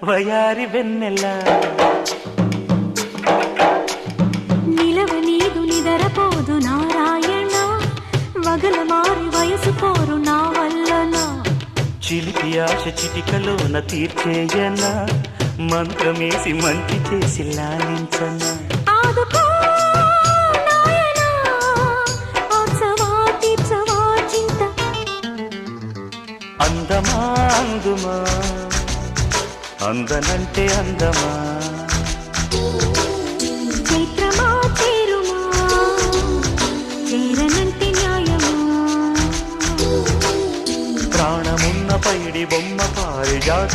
వయారి వెన్నెల నిలవ నీదు నిదరపోదు నారాయణ వగల మారి వయసు పోరు నా వల్లనా చిలిపి ఆశ చిటికలోన తీర్చేయనా మంత్రమేసి మంచి చేసి లాలించనా ఆదుకో నాయనా ఆత్సవా తీర్చవా చింత అందమా అందుమా అందనంటే అందమా చైత్రమా చేరుమా చేరనంటే న్యాయమా ప్రాణమున్న పైడి బొమ్మ పారిజాత